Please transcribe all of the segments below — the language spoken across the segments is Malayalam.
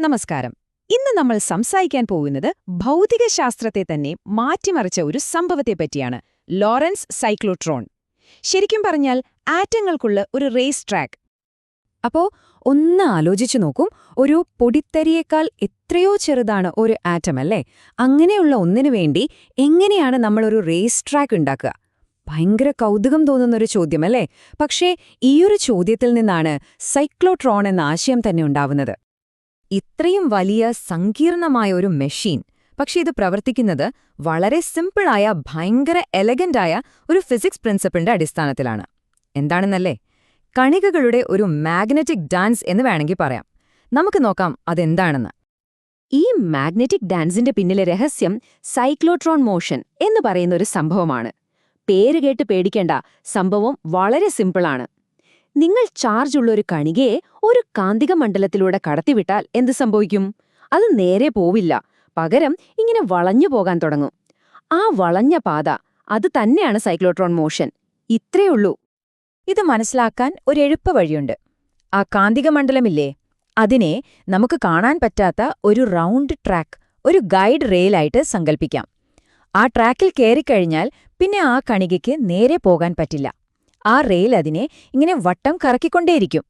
നമസ്കാരം. ഇന്ന് നമ്മൾ സംസാരിക്കാൻ പോകുന്നത് ഭൗതികശാസ്ത്രത്തെ തന്നെ മാറ്റിമറിച്ച ഒരു സംഭവത്തെപ്പറ്റിയാണ്, ലോറൻസ് സൈക്ലോട്രോൺ. ശരിക്കും പറഞ്ഞാൽ ആറ്റങ്ങൾക്കുള്ള ഒരു റേസ് ട്രാക്ക്. അപ്പോ ഒന്ന് ആലോചിച്ചു നോക്കും, ഒരു പൊടിത്തരിയേക്കാൾ എത്രയോ ചെറുതാണ് ഒരു ആറ്റം അല്ലേ? അങ്ങനെയുള്ള ഒന്നിനു വേണ്ടി എങ്ങനെയാണ് നമ്മളൊരു റേസ് ട്രാക്ക് ഉണ്ടാക്കുക? ഭയങ്കര കൗതുകം തോന്നുന്നൊരു ചോദ്യമല്ലേ? പക്ഷേ ഈയൊരു ചോദ്യത്തിൽ നിന്നാണ് സൈക്ലോട്രോൺ എന്ന ആശയം തന്നെ ഉണ്ടാവുന്നത്. ഇത്രയും വലിയ സങ്കീർണമായ ഒരു മെഷീൻ, പക്ഷെ ഇത് പ്രവർത്തിക്കുന്നത് വളരെ സിമ്പിളായ ഭയങ്കര എലഗന്റായ ഒരു ഫിസിക്സ് പ്രിൻസിപ്പിളിന്റെ അടിസ്ഥാനത്തിലാണ്. എന്താണെന്നല്ലേ? കണികകളുടെ ഒരു മാഗ്നറ്റിക് ഡാൻസ് എന്ന് വേണമെങ്കിൽ പറയാം. നമുക്ക് നോക്കാം അതെന്താണെന്ന്. ഈ മാഗ്നറ്റിക് ഡാൻസിന്റെ പിന്നിലെ രഹസ്യം സൈക്ലോട്രോൺ മോഷൻ എന്ന് പറയുന്നൊരു സംഭവമാണ്. പേര് കേട്ട് പേടിക്കേണ്ട, സംഭവം വളരെ സിമ്പിളാണ്. നിങ്ങൾ ചാർജുള്ള ഒരു കണികയെ ഒരു കാന്തിക മണ്ഡലത്തിലൂടെ കടത്തിവിട്ടാൽ എന്ത് സംഭവിക്കും? അത് നേരെ പോവില്ല, പകരം ഇങ്ങനെ വളഞ്ഞു പോകാൻ തുടങ്ങും. ആ വളഞ്ഞ പാത, അത് തന്നെയാണ് സൈക്ലോട്രോൺ മോഷൻ. ഇത്രയുള്ളൂ. ഇത് മനസ്സിലാക്കാൻ ഒരു എളുപ്പ വഴിയുണ്ട്. ആ കാന്തിക മണ്ഡലമില്ലേ, അതിനെ നമുക്ക് കാണാൻ പറ്റാത്ത ഒരു റൗണ്ട് ട്രാക്ക്, ഒരു ഗൈഡ് റെയിലായിട്ട് സങ്കൽപ്പിക്കാം. ആ ട്രാക്കിൽ കയറിക്കഴിഞ്ഞാൽ പിന്നെ ആ കണികയ്ക്ക് നേരെ പോകാൻ പറ്റില്ല. ആ റെയിൽ അതിനെ ഇങ്ങനെ വട്ടം കറക്കിക്കൊണ്ടേയിരിക്കും.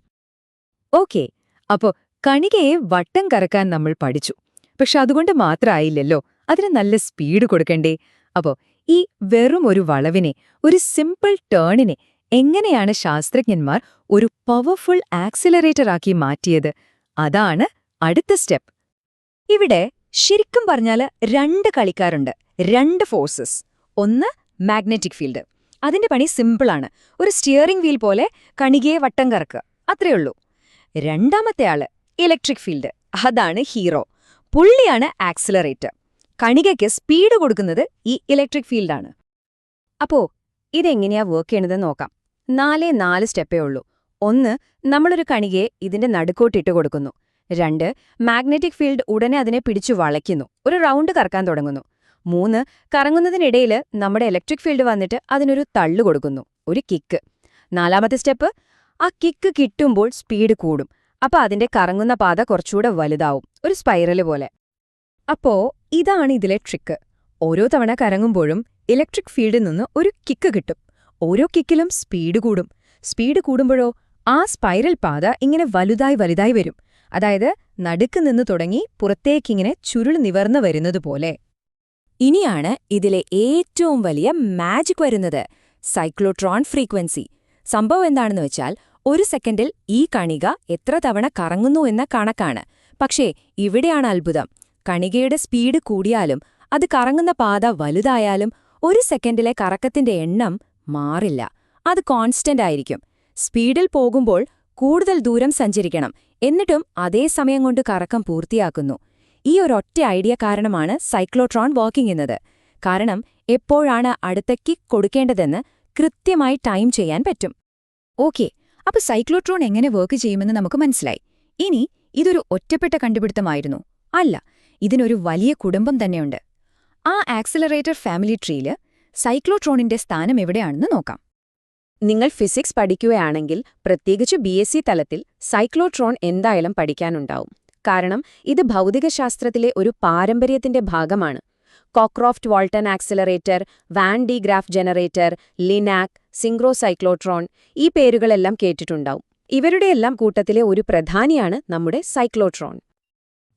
ഓക്കേ, അപ്പോ കണികയെ വട്ടം കറക്കാൻ നമ്മൾ പഠിച്ചു. പക്ഷെ അതുകൊണ്ട് മാത്രമായില്ലല്ലോ, അതിന് നല്ല സ്പീഡ് കൊടുക്കണ്ടേ? അപ്പോ ഈ വെറും ഒരു വളവിനെ, ഒരു സിമ്പിൾ ടേണിനെ എങ്ങനെയാണ് ശാസ്ത്രജ്ഞന്മാർ ഒരു പവർഫുൾ ആക്സിലറേറ്ററാക്കി മാറ്റിയത്? അതാണ് അടുത്ത സ്റ്റെപ്പ്. ഇവിടെ ശരിക്കും പറഞ്ഞാല് രണ്ട് കളിക്കാരുണ്ട്, രണ്ട് ഫോഴ്സസ്. ഒന്ന് മാഗ്നറ്റിക് ഫീൽഡ്. അതിന്റെ പണി സിമ്പിളാണ്. ഒരു സ്റ്റിയറിംഗ് വീൽ പോലെ കണികയെ വട്ടം കറക്കുക, അത്രയുള്ളൂ. രണ്ടാമത്തെ ആള് ഇലക്ട്രിക് ഫീൽഡ്. അതാണ് ഹീറോ. പുള്ളിയാണ് ആക്സിലറേറ്റർ. കണികയ്ക്ക് സ്പീഡ് കൊടുക്കുന്നത് ഈ ഇലക്ട്രിക് ഫീൽഡാണ്. അപ്പോ ഇതെങ്ങനെയാ വർക്ക് ചെയ്യണതെന്ന് നോക്കാം. 4 സ്റ്റെപ്പേ ഉള്ളൂ. 1, നമ്മളൊരു കണികയെ ഇതിന്റെ നടുക്കോട്ടിട്ട് കൊടുക്കുന്നു. 2, മാഗ്നറ്റിക് ഫീൽഡ് ഉടനെ അതിനെ പിടിച്ചു വളയ്ക്കുന്നു, ഒരു റൗണ്ട് കറക്കാൻ തുടങ്ങുന്നു. 3, കറങ്ങുന്നതിനിടയിൽ നമ്മുടെ ഇലക്ട്രിക് ഫീൽഡ് വന്നിട്ട് അതിനൊരു തള്ളു കൊടുക്കുന്നു, ഒരു കിക്ക്. 4ാമത്തെ സ്റ്റെപ്പ്, ആ കിക്ക് കിട്ടുമ്പോൾ സ്പീഡ് കൂടും. അപ്പൊ അതിന്റെ കറങ്ങുന്ന പാത കുറച്ചുകൂടെ വലുതാവും, ഒരു സ്പൈറല് പോലെ. അപ്പോ ഇതാണ് ഇതിലെ ട്രിക്ക്. ഓരോ തവണ കറങ്ങുമ്പോഴും ഇലക്ട്രിക് ഫീൽഡിൽ നിന്ന് ഒരു കിക്ക് കിട്ടും. ഓരോ കിക്കിലും സ്പീഡ് കൂടും. സ്പീഡ് കൂടുമ്പോഴോ ആ സ്പൈറൽ പാത ഇങ്ങനെ വലുതായി വലുതായി വരും. അതായത് നടുക്ക് നിന്ന് തുടങ്ങി പുറത്തേക്കിങ്ങനെ ചുരുൾ നിവർന്നു വരുന്നതുപോലെ. ഇനിയാണ് ഇതിലെ ഏറ്റവും വലിയ മാജിക് വരുന്നത്, സൈക്ലോട്രോൺ ഫ്രീക്വൻസി. സംഭവം എന്താണെന്ന് വെച്ചാൽ, ഒരു സെക്കൻഡിൽ ഈ കണിക എത്ര തവണ കറങ്ങുന്നു എന്ന കണക്കാണ്. പക്ഷേ ഇവിടെയാണ് അത്ഭുതം. കണികയുടെ സ്പീഡ് കൂടിയാലും അത് കറങ്ങുന്ന പാത വലുതായാലും ഒരു സെക്കൻഡിലെ കറക്കത്തിന്റെ എണ്ണം മാറില്ല. അത് കോൺസ്റ്റന്റ് ആയിരിക്കും. സ്പീഡിൽ പോകുമ്പോൾ കൂടുതൽ ദൂരം സഞ്ചരിക്കണം, എന്നിട്ടും അതേ സമയം കൊണ്ട് കറക്കം പൂർത്തിയാക്കുന്നു. ഈ ഒരൊറ്റ ഐഡിയ കാരണമാണ് സൈക്ലോട്രോൺ വർക്കിംഗ് എന്നത്. കാരണം എപ്പോഴാണ് അടുത്ത കിക്ക് കൊടുക്കേണ്ടതെന്ന് കൃത്യമായി ടൈം ചെയ്യാൻ പറ്റും. ഓക്കേ, അപ്പൊ സൈക്ലോട്രോൺ എങ്ങനെ വർക്ക് ചെയ്യുമെന്ന് നമുക്ക് മനസ്സിലായി. ഇനി ഇതൊരു ഒറ്റപ്പെട്ട കണ്ടുപിടുത്തമായിരുന്നു? അല്ല, ഇതിനൊരു വലിയ കുടുംബം തന്നെയുണ്ട്. ആ ആക്സിലറേറ്റർ ഫാമിലി ട്രീയില് സൈക്ലോട്രോണിന്റെ സ്ഥാനം എവിടെയാണെന്ന് നോക്കാം. നിങ്ങൾ ഫിസിക്സ് പഠിക്കുകയാണെങ്കിൽ, പ്രത്യേകിച്ച് BSc തലത്തിൽ സൈക്ലോട്രോൺ എന്തായാലും പഠിക്കാനുണ്ടാവും. കാരണം ഇത് ഭൗതികശാസ്ത്രത്തിലെ ഒരു പാരമ്പര്യത്തിന്റെ ഭാഗമാണ്. Cockcroft Walton accelerator, van de Graaff generator, linac, synchrocyclotron, ഈ പേരുകളെല്ലാം കേട്ടിട്ടുണ്ടാവും. ഇവരുടെയെല്ലാം കൂട്ടത്തിലെ ഒരു പ്രധാനിയാണ് നമ്മുടെ സൈക്ലോട്രോൺ.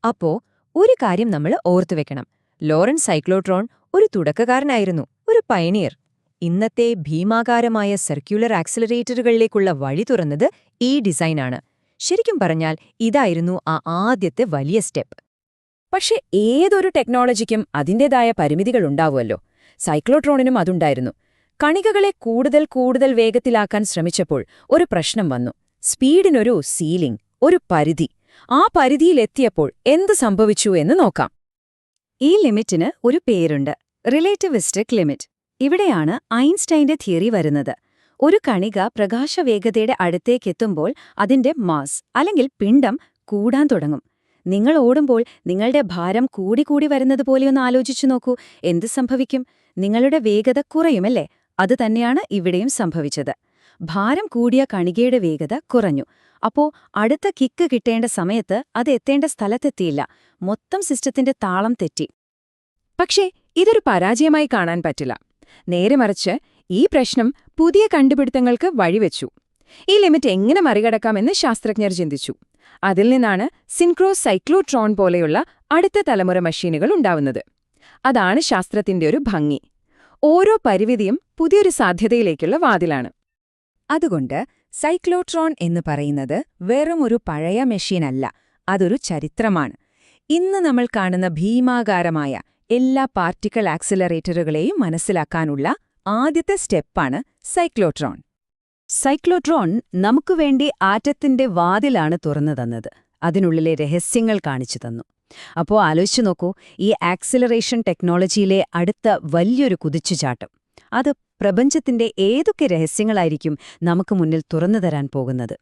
അപ്പോ ഒരു കാര്യം നമ്മൾ ഓർത്തുവെക്കണം, ലോറൻസ് സൈക്ലോട്രോൺ ഒരു തുടക്കക്കാരനായിരുന്നു, ഒരു പയനിയർ. ഇന്നത്തെ ഭീമാകാരമായ സർക്യുലർ ആക്സിലറേറ്ററുകളിലേക്കുള്ള വഴി തുറന്നത് ഈ ഡിസൈനാണ്. ശരിക്കും പറഞ്ഞാൽ ഇതായിരുന്നു ആ ആദ്യത്തെ വലിയ സ്റ്റെപ്പ്. പക്ഷെ ഏതൊരു ടെക്നോളജിക്കും അതിൻ്റെതായ പരിമിതികളുണ്ടാവുമല്ലോ. സൈക്ലോട്രോണിനും അതുണ്ടായിരുന്നു. കണികകളെ കൂടുതൽ വേഗത്തിലാക്കാൻ ശ്രമിച്ചപ്പോൾ ഒരു പ്രശ്നം വന്നു. സ്പീഡിനൊരു സീലിംഗ്, ഒരു പരിധി. ആ പരിധിയിലെത്തിയപ്പോൾ എന്ത് സംഭവിച്ചു എന്ന് നോക്കാം. ഈ ലിമിറ്റിന് ഒരു പേരുണ്ട്, റിലേറ്റിവിസ്റ്റിക് ലിമിറ്റ്. ഇവിടെയാണ് ഐൻസ്റ്റൈന്റെ തിയറി വരുന്നത്. ഒരു കണിക പ്രകാശവേഗതയുടെ അടുത്തേക്കെത്തുമ്പോൾ അതിന്റെ മാസ് അല്ലെങ്കിൽ പിണ്ഡം കൂടാൻ തുടങ്ങും. നിങ്ങൾ ഓടുമ്പോൾ നിങ്ങളുടെ ഭാരം കൂടി വരുന്നത് പോലെയൊന്ന് ആലോചിച്ചു നോക്കൂ. എന്ത് സംഭവിക്കും? നിങ്ങളുടെ വേഗത കുറയുമല്ലേ? അത് തന്നെയാണ് ഇവിടെയും സംഭവിച്ചത്. ഭാരം കൂടിയ കണികയുടെ വേഗത കുറഞ്ഞു. അപ്പോ അടുത്ത കിക്ക് കിട്ടേണ്ട സമയത്ത് അത് എത്തേണ്ട സ്ഥലത്തെത്തിയില്ല. മൊത്തം സിസ്റ്റത്തിന്റെ താളം തെറ്റി. പക്ഷേ ഇതൊരു പരാജയമായി കാണാൻ പറ്റില്ല. നേരെ മറിച്ച് ഈ പ്രശ്നം പുതിയ കണ്ടുപിടുത്തങ്ങൾക്ക് വഴിവെച്ചു. ഈ ലിമിറ്റ് എങ്ങനെ മറികടക്കാമെന്ന് ശാസ്ത്രജ്ഞർ ചിന്തിച്ചു. അതിൽ നിന്നാണ് സിൻക്രോ സൈക്ലോട്രോൺ പോലെയുള്ള അടുത്ത തലമുറ മെഷീനുകൾ ഉണ്ടാവുന്നത്. അതാണ് ശാസ്ത്രത്തിന്റെ ഒരു ഭംഗി. ഓരോ പരിമിതിയും പുതിയൊരു സാധ്യതയിലേക്കുള്ള വാതിലാണ്. അതുകൊണ്ട് സൈക്ലോട്രോൺ എന്ന് പറയുന്നത് വെറും ഒരു പഴയ മെഷീനല്ല, അതൊരു ചരിത്രമാണ്. ഇന്ന് നമ്മൾ കാണുന്ന ഭീമാകാരമായ എല്ലാ പാർട്ടിക്കിൾ ആക്സിലറേറ്ററുകളെയും മനസ്സിലാക്കാനുള്ള ആദ്യത്തെ സ്റ്റെപ്പാണ് സൈക്ലോട്രോൺ. സൈക്ലോട്രോൺ നമുക്കുവേണ്ടി ആറ്റത്തിന്റെ വാതിലാണ് തുറന്നു തന്നത്. അതിനുള്ളിലെ രഹസ്യങ്ങൾ കാണിച്ചു തന്നു. അപ്പോൾ ആലോചിച്ചു നോക്കൂ, ഈ ആക്സിലറേഷൻ ടെക്നോളജിയിലെ അടുത്ത വലിയൊരു കുതിച്ചുചാട്ടം. അത് പ്രപഞ്ചത്തിന്റെ ഏതൊക്കെ രഹസ്യങ്ങളായിരിക്കും നമുക്ക് മുന്നിൽ തുറന്നു തരാൻ പോകുന്നത്?